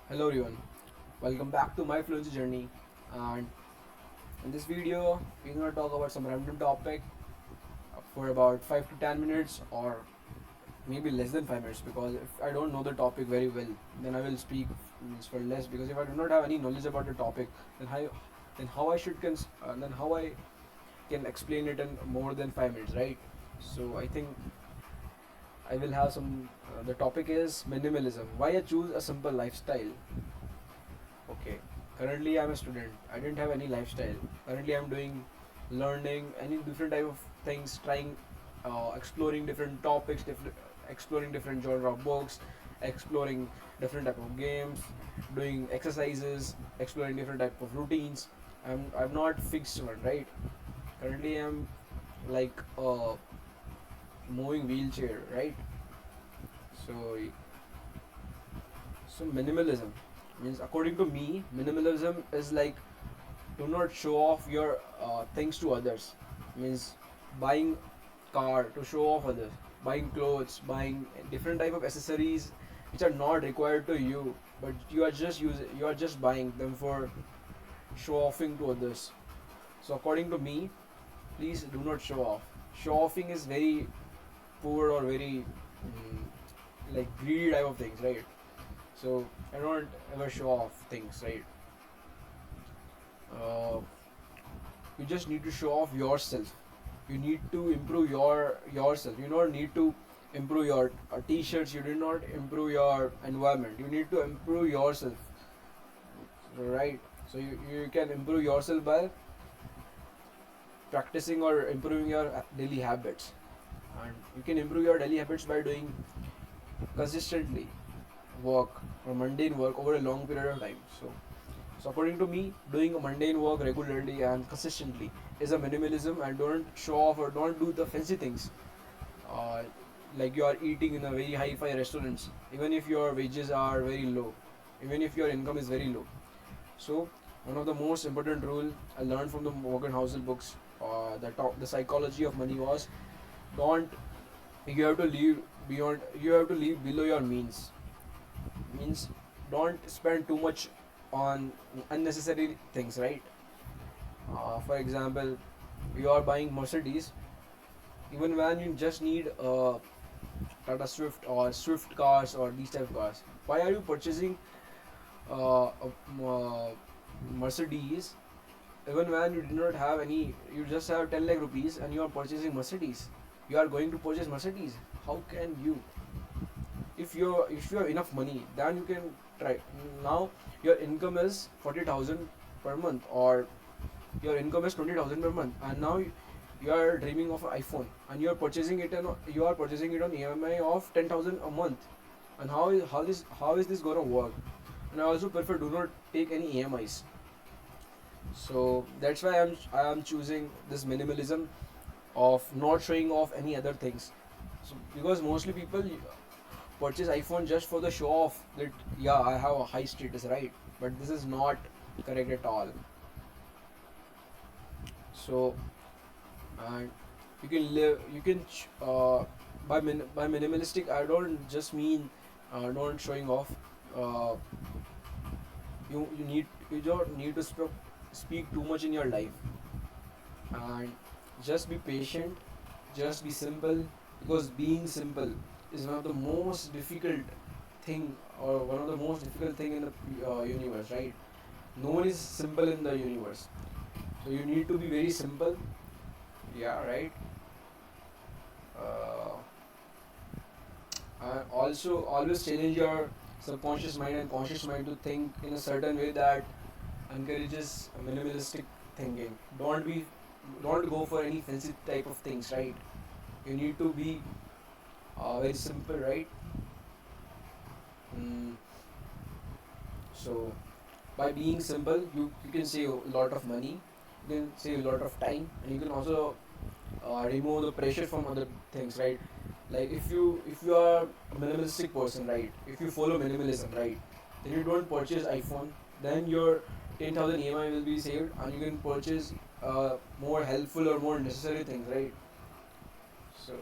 Hello everyone, welcome back to my fluency journey. And in this video, we're gonna talk about some random topic for about 5 to 10 minutes, or maybe less than 5 minutes. Because if I don't know the topic very well, then I will speak for less. Because if I do not have any knowledge about the topic, then how I should then how I can explain it in more than 5 minutes, right? So I think I will have some. The topic is minimalism. Why I choose a simple lifestyle. Okay. Currently, I'm a student. I didn't have any lifestyle. Currently, I'm doing learning any different type of things, trying, exploring different topics, exploring different genre of books, exploring different type of games, doing exercises, exploring different type of routines. I'm not fixed one, right? Currently, I'm like a moving wheelchair, right? So minimalism means, according to me, minimalism is like, do not show off your things to others. Means buying car to show off others, buying clothes, buying different type of accessories which are not required to you, but you are just buying them for show offing to others. So according to me, please do not show off. Show offing is very poor or very like greedy type of things, right? So I don't ever show off things, right? uh, you just need to show off yourself. You need to improve yourself. You don't need to improve your t-shirts. You do not improve your environment. You need to improve yourself, right? So you can improve yourself by practicing or improving your daily habits. And you can improve your daily habits by doing consistently work or mundane work over a long period of time. So according to me, doing a mundane work regularly and consistently is a minimalism. And don't show off or don't do the fancy things. Uh, like you are eating in a very high-fi restaurants, even if your wages are very low, even if your income is very low. So one of the most important rule I learned from the Morgan Housel books, the psychology of money was, don't you have to live beyond you have to live below your means. Means don't spend too much on unnecessary things, right? For example, you are buying Mercedes even when you just need Tata Swift or Swift cars or these type of cars. Why are you purchasing a Mercedes even when you do not have any? You just have 10 lakh rupees and you are purchasing Mercedes. You are going to purchase Mercedes. How can you? If you have enough money, then you can try. Now your income is 40,000 per month, or your income is 20,000 per month, and now you are dreaming of an iPhone, and you are purchasing it on EMI of 10,000 a month. And how is this gonna work? And I also prefer do not take any EMIs. So that's why I am choosing this minimalism of not showing off any other things. So because mostly people purchase iPhone just for the show off that, yeah, I have a high status, right? But this is not correct at all. So, and you can by minimalistic, I don't just mean don't showing off. uh, you don't need to speak too much in your life. And just be patient, just be simple. Because being simple is one of the most difficult thing, or one of the most difficult thing in the universe, right? No one is simple in the universe. So you need to be very simple. Yeah, right. uh, and also always challenge your subconscious mind and conscious mind to think in a certain way that encourages minimalistic thinking. Don't go for any fancy type of things, right? You need to be very simple, right? mm, so by being simple, you can save a lot of money, you can save a lot of time, and you can also remove the pressure from other things, right? Like if you are a minimalistic person, right? If you follow minimalism, right, then you don't purchase iPhone. Then your 10,000 EMI will be saved, and you can purchase more helpful or more necessary things, right? So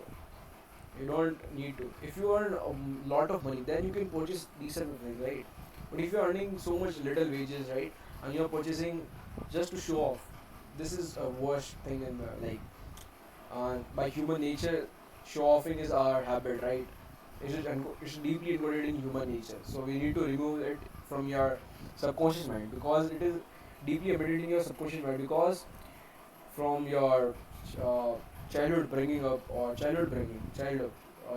You don't need to. If you earn a lot of money, then you can purchase decent things, right? But if you're earning so much little wages, right, and you're purchasing just to show off, this is a worst thing in the like. By human nature, show offing is our habit, right? It's deeply encoded in human nature. So we need to remove it from your subconscious mind because it is deeply embedded in your subconscious mind because from your uh, childhood bringing up or childhood,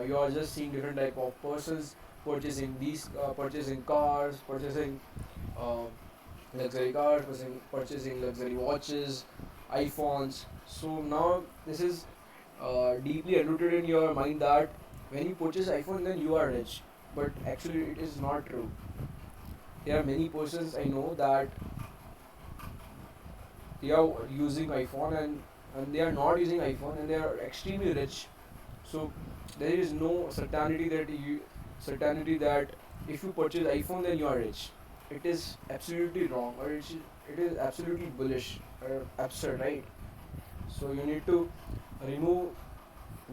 you are just seeing different type of persons purchasing these, purchasing cars, purchasing uh, luxury cars, purchasing luxury watches, iPhones. So now this is deeply rooted in your mind that when you purchase iPhone, then you are rich. But actually, it is not true. There are many persons I know that they are using iPhone and they are not using iPhone and they are extremely rich. So there is no certainty that if you purchase iPhone then you are rich. It is absolutely wrong or it is absolutely bullish or absurd, right? So you need to remove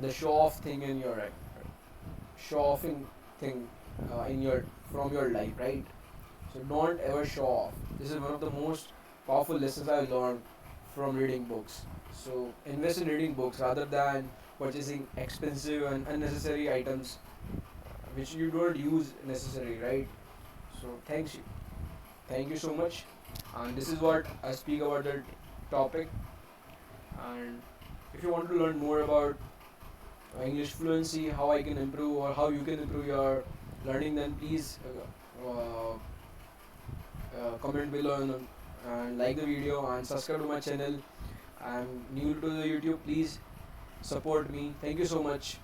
the show off thing in your show offing thing in your from your life, right? So don't ever show off. This is one of the most powerful lessons I learned from reading books. So invest in reading books rather than purchasing expensive and unnecessary items which you don't use necessary, right? So thank you so much. And this is what I speak about the topic. And if you want to learn more about English fluency, how I can improve or how you can improve your learning, then please comment below and like the video and subscribe to my channel. I'm new to the YouTube. Please support me. Thank you so much.